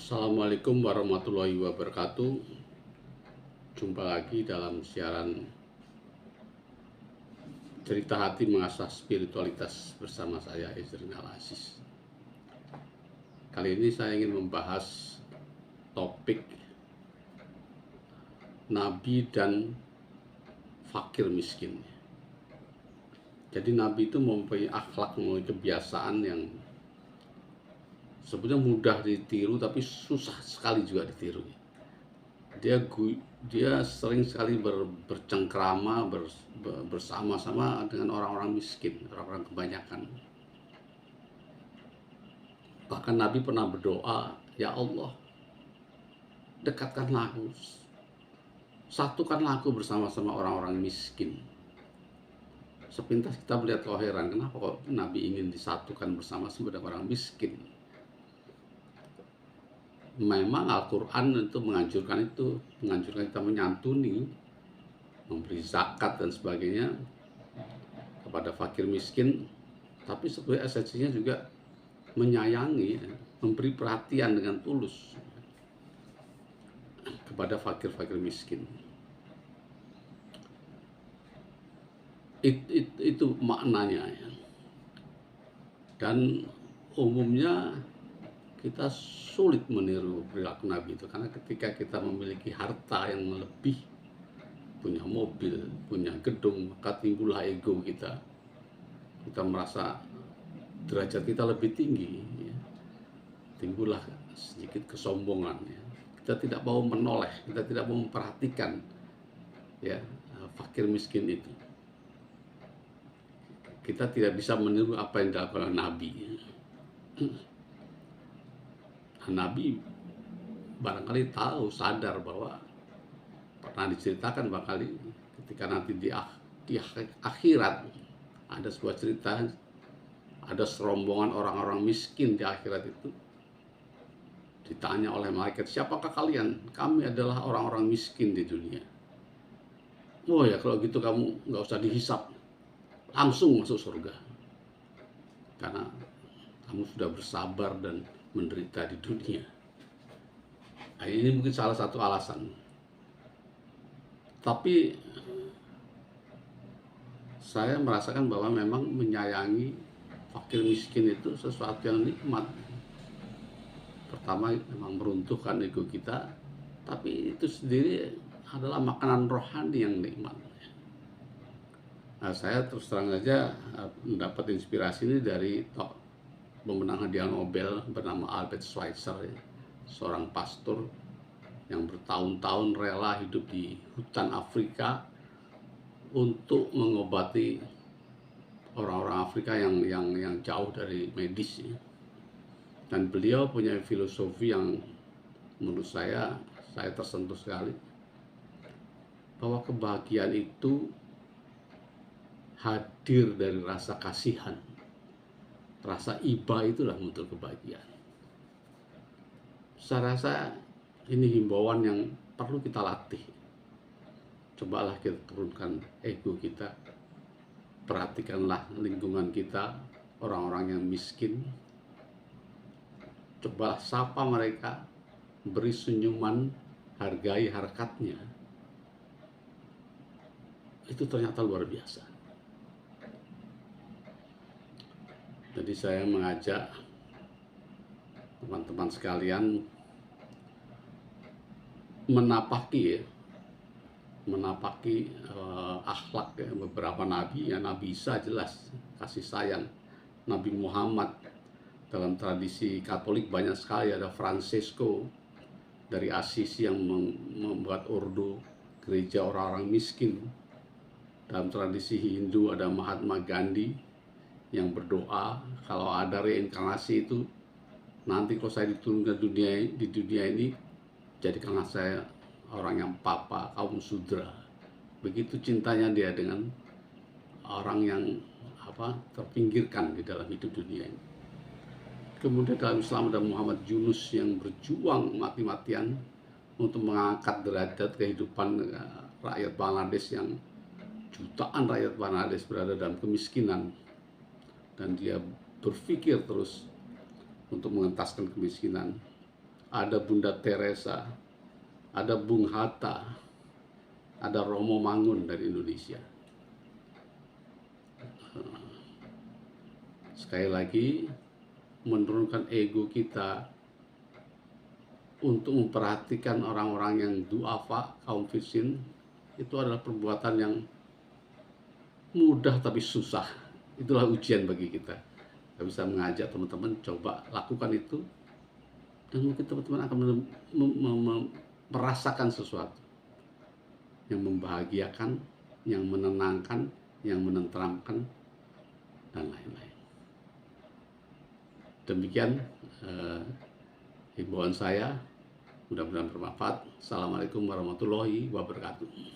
Assalamualaikum warahmatullahi wabarakatuh. Jumpa lagi dalam siaran Cerita Hati Mengasah Spiritualitas bersama saya Ezrin Al-Aziz. Kali ini saya ingin membahas topik Nabi dan fakir miskin. Jadi Nabi itu mempunyai akhlak, mempunyai kebiasaan yang sebenarnya mudah ditiru tapi susah sekali juga ditiru. Dia sering sekali bercengkrama bersama-sama dengan orang-orang miskin, orang-orang kebanyakan. Bahkan Nabi pernah berdoa, "Ya Allah, dekatkanlah aku, satukanlah aku bersama-sama orang-orang miskin." Sepintas kita melihat heran, kenapa kok Nabi ingin disatukan bersama-sama dengan orang miskin? Memang Al-Quran itu menganjurkan kita menyantuni, memberi zakat dan sebagainya kepada fakir miskin, tapi sebenarnya esensinya juga menyayangi, memberi perhatian dengan tulus kepada fakir-fakir miskin. Itu maknanya ya. Dan umumnya kita sulit meniru perilaku Nabi itu, karena ketika kita memiliki harta yang lebih, punya mobil, punya gedung, maka timbullah ego kita. Kita merasa derajat kita lebih tinggi ya. Timbullah sedikit kesombongan ya. Kita tidak mau menoleh, kita tidak mau memperhatikan ya fakir miskin itu. Kita tidak bisa meniru apa yang dilakukan Nabi ya. Nabi barangkali tahu, sadar bahwa pernah diceritakan barangkali ketika nanti di akhirat ada sebuah cerita, ada serombongan orang-orang miskin di akhirat itu. Ditanya oleh malaikat, "Siapakah kalian?" "Kami adalah orang-orang miskin di dunia." "Oh ya, kalau gitu kamu nggak usah dihisap, langsung masuk surga, karena kamu sudah bersabar dan menderita di dunia." Nah, ini mungkin salah satu alasan. Tapi saya merasakan bahwa memang menyayangi fakir miskin itu sesuatu yang nikmat. Pertama, memang meruntuhkan ego kita, tapi itu sendiri adalah makanan rohani yang nikmat. Nah, saya terus terang saja mendapat inspirasi ini dari pemenang hadiah Nobel bernama Albert Schweitzer, seorang pastor yang bertahun-tahun rela hidup di hutan Afrika untuk mengobati orang-orang Afrika yang jauh dari medis. Dan beliau punya filosofi yang menurut saya tersentuh sekali, bahwa kebahagiaan itu hadir dari rasa kasihan. Rasa iba itulah muncul kebahagiaan. Saya rasa ini himbauan yang perlu kita latih. Cobalah kita turunkan ego kita, perhatikanlah lingkungan kita, orang-orang yang miskin. Cobalah sapa mereka, beri senyuman, hargai harkatnya. Itu ternyata luar biasa. Jadi saya mengajak teman-teman sekalian menapaki akhlak ya, beberapa nabi ya. Nabi Isa jelas kasih sayang. Nabi Muhammad dalam tradisi Katolik banyak sekali, ada Francesco dari Assisi yang membuat ordo gereja orang-orang miskin. Dalam tradisi Hindu ada Mahatma Gandhi yang berdoa, kalau ada reinkarnasi itu nanti kalau saya diturunkan di dunia ini, jadikanlah saya orang yang papa, kaum sudra. Begitu cintanya dia dengan orang yang terpinggirkan di dalam hidup dunia ini. Kemudian dalam Islam ada Muhammad Yunus yang berjuang mati-matian untuk mengangkat derajat kehidupan rakyat Bangladesh, yang jutaan rakyat Bangladesh berada dalam kemiskinan, dan dia berpikir terus untuk mengentaskan kemiskinan. ada Bunda Teresa, ada Bung Hatta, ada Romo Mangun dari Indonesia. Sekali lagi, menurunkan ego kita untuk memperhatikan orang-orang yang duafa, kaum miskin, itu adalah perbuatan yang mudah tapi susah. Itulah ujian bagi kita. Kita bisa mengajak teman-teman coba lakukan itu, dan mungkin teman-teman akan merasakan sesuatu yang membahagiakan, yang menenangkan, yang menenteramkan, dan lain-lain. Demikian himbauan saya, mudah-mudahan bermanfaat. Assalamualaikum warahmatullahi wabarakatuh.